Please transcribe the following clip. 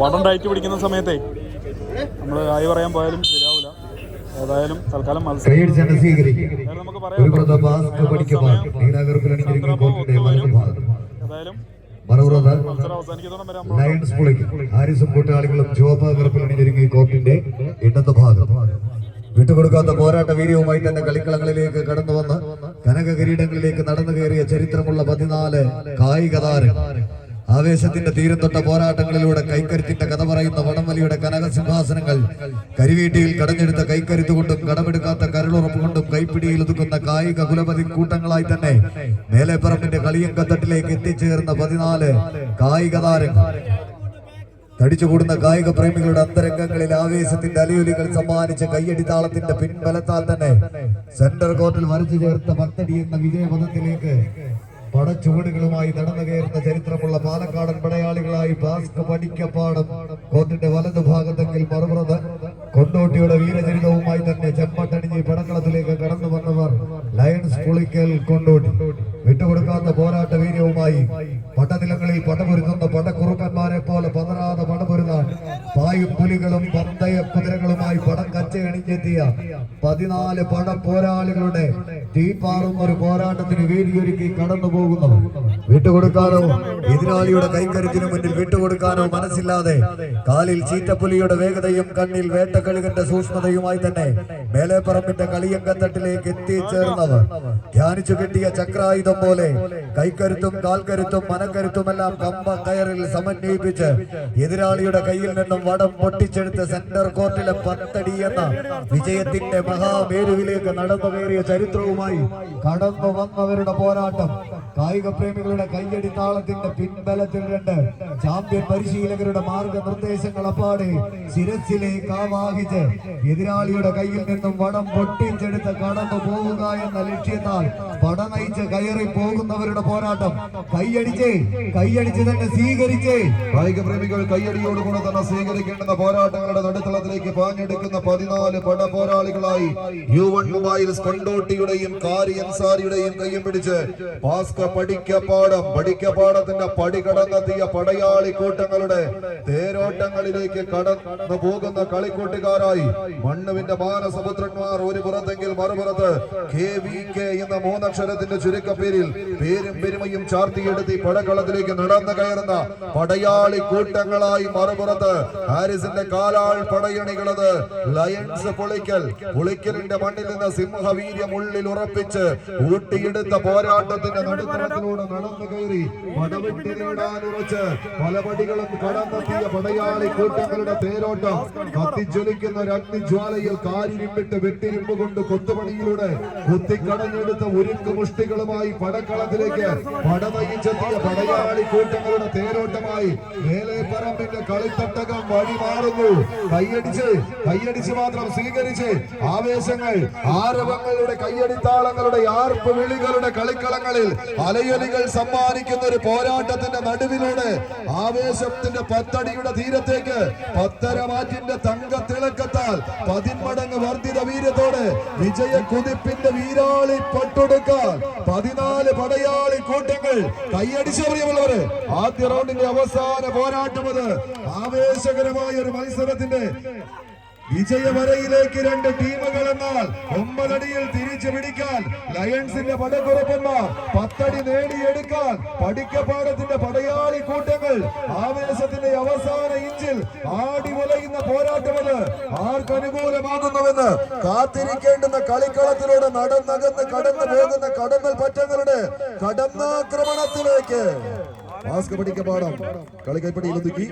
വടം ഡയറ്റ് പിടിക്കുന്ന സമയത്തെ നമ്മൾ ആയി പറയാൻ പോയാലും ശരിയാവില്ല. ഏതായാലും തൽക്കാലം മത്സരം നമുക്ക് പറയാം. ഏതായാലും മത്സരം അവസാനിക്കുന്നതോടെ വരെ ലയൺസ് പുളിക്കും ഹാരിസും കൂട്ടാളികളും ചുവപ്പകർപ്പിലണിഞ്ഞൊരുങ്ങി കോർട്ടിന്റെ ഇടത് ഭാഗം വിട്ടുകൊടുക്കാത്ത പോരാട്ട വീര്യവുമായി തന്നെ കളിക്കളങ്ങളിലേക്ക് കടന്നു വന്ന് കനക കിരീടങ്ങളിലേക്ക് നടന്നു കയറിയ ചരിത്രമുള്ള 14 കായിക താരം. ആവേശത്തിന്റെ തീരം തൊട്ട പോരാട്ടങ്ങളിലൂടെ കൈക്കരുത്തിന്റെ കഥ പറയുന്ന വടംവലിയുടെ കനകസിംഹാസനങ്ങൾ കരിവീട്ടിയിൽ കടഞ്ഞെടുത്ത കൈക്കരുത്തുകൊണ്ടും കടമെടുക്കാത്ത കരളുറപ്പ് കൊണ്ടും കൈപ്പിടിയിൽ ഒതുക്കുന്ന കായിക കുലപതി കൂട്ടങ്ങളായി തന്നെ മേലെപ്പറമ്പിന്റെ കളിയങ്കത്തട്ടിലേക്ക് എത്തിച്ചേർന്ന 14 കായിക താരങ്ങൾ. തടിച്ചുകൂടുന്ന കായിക പ്രേമികളുടെ അന്തരംഗങ്ങളിൽ ആവേശത്തിന്റെ അലയൊലികൾ സമ്മാനിച്ച കയ്യടി താളത്തിന്റെ പിൻബലത്താൽ തന്നെ സെന്റർ കോർട്ടിൽ വരച്ചു ചേർത്ത 10 എന്ന വിജയപഥത്തിലേക്ക് പടച്ചുവടുകളുമായി നടന്നു കയറുന്ന ചരിത്രമുള്ള പാലക്കാടൻ പടയാളികളായി ഭാസ്ക പടിക്കപ്പാടം കോർട്ടിന്റെ വലതുഭാഗത്തെങ്കിൽ മറുപുറത്ത് കൊണ്ടോട്ടിയുടെ വീരചരിതവുമായി തന്നെ ചെമ്പട്ടണിഞ്ഞ് പടക്കളത്തിലേക്ക് കടന്നു വന്നവർ ലയൺസ് പുളിക്കൽ കൊണ്ടോട്ടി. വിട്ടുകൊടുക്കാത്ത പോരാട്ട വീര്യവുമായി പട്ടനിലങ്ങളിൽ പടപൊരുത്തുന്ന പടക്കുറുക്കന്മാരെ പോലെ പതറാതെ പടപൊരുതാൻ പായും പുലികളും പന്തയ കുതിരകളുമായി പടം കച്ചയണിഞ്ഞെത്തിയ 14 പട പോരാളികളുടെ തീപ്പാറും ഒരു പോരാട്ടത്തിന് വേദിയൊരുക്കി കടന്നു പോകുന്നവർ. വിട്ടുകൊടുക്കാനോ എതിരാളിയുടെ കൈക്കരുത്തിനു മുന്നിൽ വിട്ടുകൊടുക്കാനോ മനസ്സില്ലാതെ കാലിൽ ചീറ്റപ്പുലിയുടെ വേഗതയും കണ്ണിൽ വേട്ടക്കളികന്റെ സൂക്ഷ്മതയുമായി തന്നെ മേലെപ്പറമ്പിന്റെ കളിയങ്കത്തട്ടിലേക്ക് എത്തിച്ചേർന്നവർ. ധ്യാനിച്ചു കിട്ടിയ ചക്രായുധം പോലെ കൈക്കരുത്തും കാൽക്കരുത്തും മനക്കരുത്തുമെല്ലാം കമ്പ കയറിൽ സമന്വയിപ്പിച്ച് എതിരാളിയുടെ കയ്യിൽ നിന്നും വടം പൊട്ടിച്ചെടുത്ത് സെന്റർ കോർട്ടിലെ 10 എന്ന വിജയത്തിന്റെ മഹാമേരുവിലേക്ക് നടന്നു കയറിയ ചരിത്രവുമായി കടന്നു വന്നവരുടെ പോരാട്ടം. കായിക പ്രേമികളുടെ കയ്യടി താളത്തിന്റെ പിൻബലത്തിൽ 2 ചാമ്പ്യൻ പരിശീലകരുടെ മാർഗനിർദ്ദേശങ്ങൾ അപ്പാടെ ശിരസിലേക്ക് ആവാഹിച്ച് എതിരാളിയുടെ കയ്യിൽ നിന്നും വടം പൊട്ടിച്ചെടുത്ത് കടന്നു പോവുക എന്ന ലക്ഷ്യത്താൽ പട നയിച്ച് കയറി പോകുന്നവരുടെ പോരാട്ടം. കൈയടിച്ച് തന്നെ സ്വീകരിച്ച് കായിക പ്രേമികൾ കയ്യടിയോടുകൂടെ തന്നെ സ്വീകരിക്കേണ്ടുന്ന പോരാട്ടങ്ങളുടെ നടുത്തളത്തിലേക്ക് പാഞ്ഞെടുക്കുന്ന 14 പട പോരാളികളായി U1 മൊബൈൽസ് കൊണ്ടോട്ടിയുടെയും കാരി അൻസാരിയുടെയും കയ്യും പിടിച്ച് ഭാസ്ക പടിക്കപ്പാടത്തിന്റെ പടി കടന്നെത്തിയ പടയാളി കൂട്ടങ്ങളുടെ തേരോട്ടങ്ങളിലേക്ക് കടന്നു പോകുന്ന കളിക്കൂട്ടുകാരായി മണ്ണുവിന്റെ മാനസപുത്രന്മാർ ഒരു പുറത്തെങ്കിൽ മറുപുറത്ത് KVK എന്ന 3 അക്ഷരത്തിന്റെ ചുരുക്കപ്പേരിൽ പേരും പെരുമയും ചാർത്തിയെടുത്തി പടക്കളത്തിലേക്ക് നടന്നു കയറുന്ന പടയാളി കൂട്ടങ്ങളായി മറുപുറത്ത് ഹാരിസിന്റെ കാലാൾ പടയണികളത് ലയൺസ് പുളിക്കലിന്റെ മണ്ണിൽ നിന്ന് സിംഹവീര്യം ഉള്ളിൽ ഉറപ്പിച്ച് ഊട്ടിയെടുത്ത പോരാട്ടത്തിന്റെ നടുത്തളത്തിലൂടെ നടന്നു കയറി പടവിട്ട് നേടാനുറച്ച് പല പടികളും കടന്നെത്തിയ പടയാളി കൂട്ടങ്ങളുടെ തേരോട്ടം കത്തിജ്വലിക്കുന്ന ഒരു അഗ്നിജ്വാലയിൽ കാരിരുമ്പിട്ട് വെട്ടിരുമ്പ് കൊണ്ട് കൊത്തുപണിയിലൂടെ കുത്തിക്കടഞ്ഞെടുത്ത ഉരുക്ക് മുഷ്ടികളുമായി പടക്കളത്തിലേക്ക് പടനയിച്ചെത്തിയ പടയാളി കൂട്ടങ്ങളുടെ തേരോട്ടമായി മേലെപ്പറമ്പിന്റെ കളിത്തട്ടകം വഴി മാറുന്നു. കയ്യടിച്ച് മാത്രം സ്വീകരിച്ച് ആവേശങ്ങൾ ആരവങ്ങളുടെ കയ്യടിത്താളങ്ങളുടെ ആർപ്പ് വിളികളുടെ കളിക്കളങ്ങളിൽ അലയൊലികൾ സമ്മാനിക്കുന്ന ഒരു പോരാട്ടത്തിന്റെ നടുവിലൂടെ ആവേശത്തിന്റെ 10 അടിയുടെ തീരത്തേക്ക് 10 മാറ്റിന്റെ തങ്ക തിളക്കത്താൽ 10 മടങ്ങ് വർദ്ധിത വീര്യത്തോടെ വിജയ കുതിപ്പിന്റെ വീരാളി പട്ടൊടുക്കാൻ 14 പടയാളി കൂട്ടങ്ങൾ കൈയടിച്ചു. പ്രിയമുള്ളവര്, ആദ്യ റൗണ്ടിന്റെ അവസാന പോരാട്ടം അത് ആവേശകരമായ ഒരു മത്സരത്തിന്റെ വിജയവരയിലേക്ക് 2 ടീമുകൾ എന്നാൽ 9 അടിയിൽ തിരിച്ചു പിടിക്കാൻ ലയൺസിന്റെ പടക്കുറപ്പന്മാർ 10 അടി നേടിയെടുക്കാൻ പടിക്കപ്പാടത്തിന്റെ പടയാളി കൂട്ടങ്ങൾ ആവേശത്തിന്റെ അവസാന ഇഞ്ചിൽ ആടി ഉലയുന്ന പോരാട്ടമത് ആർക്കനുകൂലമാകുന്നുവെന്ന് കാത്തിരിക്കേണ്ടുന്ന കളിക്കളത്തിലൂടെ നടന്നകന്ന് കടന്നു പോകുന്ന കടന്നൽ പറ്റങ്ങളുടെ കടന്നാക്രമണത്തിലേക്ക് ഭാസ്ക പടിക്കപ്പാടം കളി കൈപ്പടിയിൽ ഒതുക്കി.